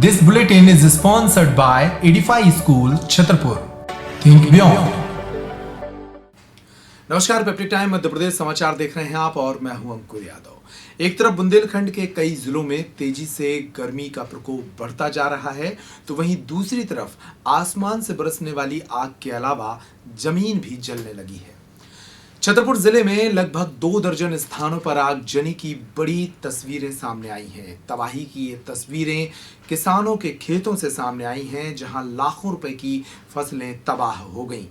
This bulletin is sponsored by Edify School, Chhatarpur. Think beyond. नमस्कार, peptic time Madhya Pradesh समाचार देख रहे हैं आप और मैं हूं अंकुर यादव। एक तरफ बुंदेलखंड के कई जिलों में तेजी से गर्मी का प्रकोप बढ़ता जा रहा है, तो वहीं दूसरी तरफ आसमान से बरसने वाली आग के अलावा जमीन भी जलने लगी है। छतरपुर जिले में लगभग 2 दर्जन स्थानों पर आगजनी की बड़ी तस्वीरें सामने आई हैं। तबाही की ये तस्वीरें किसानों के खेतों से सामने आई हैं, जहां लाखों रुपए की फसलें तबाह हो गईं।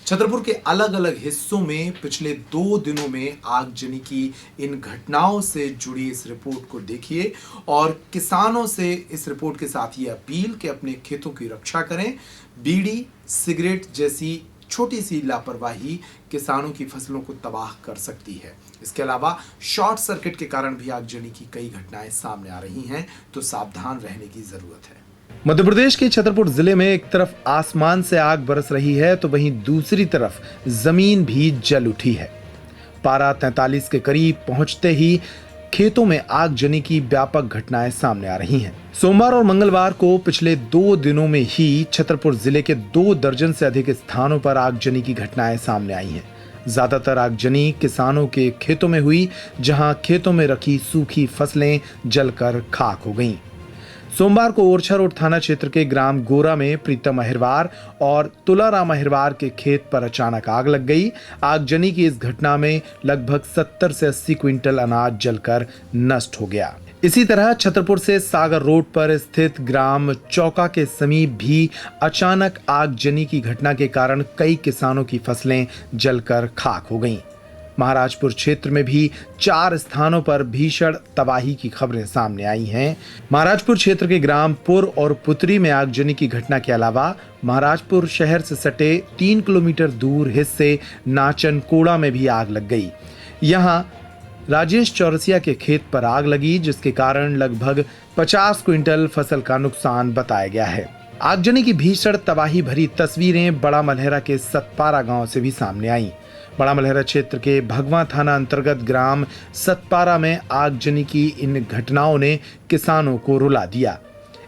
छतरपुर के अलग अलग हिस्सों में पिछले 2 दिनों में आगजनी की इन घटनाओं से जुड़ी इस रिपोर्ट को देखिए और किसानों से इस रिपोर्ट के साथ ये अपील कि अपने खेतों की रक्षा करें। बीड़ी, सिगरेट जैसी छोटी सी लापरवाही किसानों की फसलों को तबाह कर सकती है। इसके अलावा शॉर्ट सर्किट के कारण भी आगजनी की कई घटनाएं सामने आ रही हैं, तो सावधान रहने की जरूरत है। मध्य प्रदेश के छतरपुर जिले में एक तरफ आसमान से आग बरस रही है, तो वहीं दूसरी तरफ जमीन भी जल उठी है। पारा 43 के करीब पहुंचते ही खेतों में आगजनी की व्यापक घटनाएं सामने आ रही हैं। सोमवार और मंगलवार को पिछले 2 दिनों में ही छतरपुर जिले के 2 दर्जन से अधिक स्थानों पर आगजनी की घटनाएं सामने आई हैं। ज्यादातर आगजनी किसानों के खेतों में हुई, जहां खेतों में रखी सूखी फसलें जलकर खाक हो गईं। सोमवार को ओरछा रोड थाना क्षेत्र के ग्राम गोरा में प्रीतम अहिरवार और तुलाराम अहिरवार के खेत पर अचानक आग लग गई। आगजनी की इस घटना में लगभग 70 से 80 क्विंटल अनाज जलकर नष्ट हो गया। इसी तरह छतरपुर से सागर रोड पर स्थित ग्राम चौका के समीप भी अचानक आगजनी की घटना के कारण कई किसानों की फसलें जलकर खाक हो गईं। महाराजपुर क्षेत्र में भी 4 स्थानों पर भीषण तबाही की खबरें सामने आई हैं। महाराजपुर क्षेत्र के ग्राम पुर और पुतरी में आगजनी की घटना के अलावा महाराजपुर शहर से सटे 3 किलोमीटर दूर हिस्से नाचन कोड़ा में भी आग लग गई। यहां राजेश चौरसिया के खेत पर आग लगी, जिसके कारण लगभग 50 क्विंटल फसल का नुकसान बताया गया है। आगजनी की भीषण तबाही भरी तस्वीरें बड़ा मलहरा के सतपारा गांव से भी सामने आई। बड़ा मलहरा क्षेत्र के भगवा थाना अंतर्गत ग्राम सतपारा में आगजनी की इन घटनाओं ने किसानों को रुला दिया।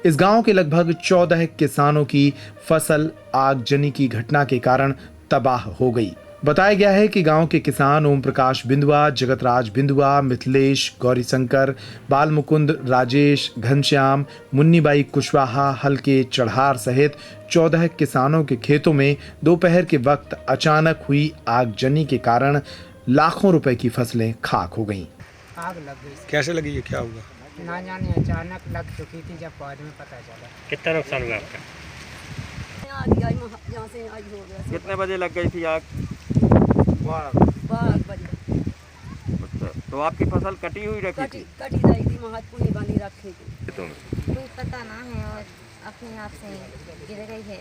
इस गांव के लगभग 14 किसानों की फसल आगजनी की घटना के कारण तबाह हो गई। बताया गया है कि गांव के किसान ओम प्रकाश बिंदुआ, जगतराज बिंदुआ, मिथिलेश, गौरीशंकर, बाल मुकुंद, राजेश, घनश्याम, मुन्नीबाई कुशवाहा, हल्के चढ़ार सहित 14 किसानों के खेतों में दोपहर के वक्त अचानक हुई आगजनी के कारण लाखों रुपए की फसलें खाक हो गईं। आग लग गई। कैसे लगी, ये क्या हुआ? ना जाने अचानक लग चुकी थी, जब बाद में पता चला। कितना नुकसान हुआ आपका? कितने बजे लग गई थी आग? 12 बजे। अच्छा, तो आपकी फसल कटी हुई रखी थी? कटी रही थी, महत्वपूर्ण बनी रखी थी। कोई पता ना है और अपने आप से गिर गई है,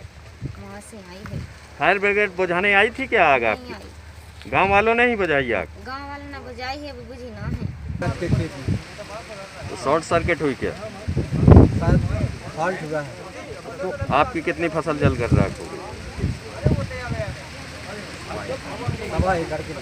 वहाँ से आई है। फायर ब्रिगेड बुझाने आई थी क्या आग आपकी? गांव वालों ने ही बुझाई आग? गांव वालों ने बुझाई है, वो बुझी ना है। तो शॉर्ट सर्किट हुई क्या? फॉल्ट हुआ है। तो आपकी कितनी फसल जलकर राख हो गई? 1.25 एकड़ की।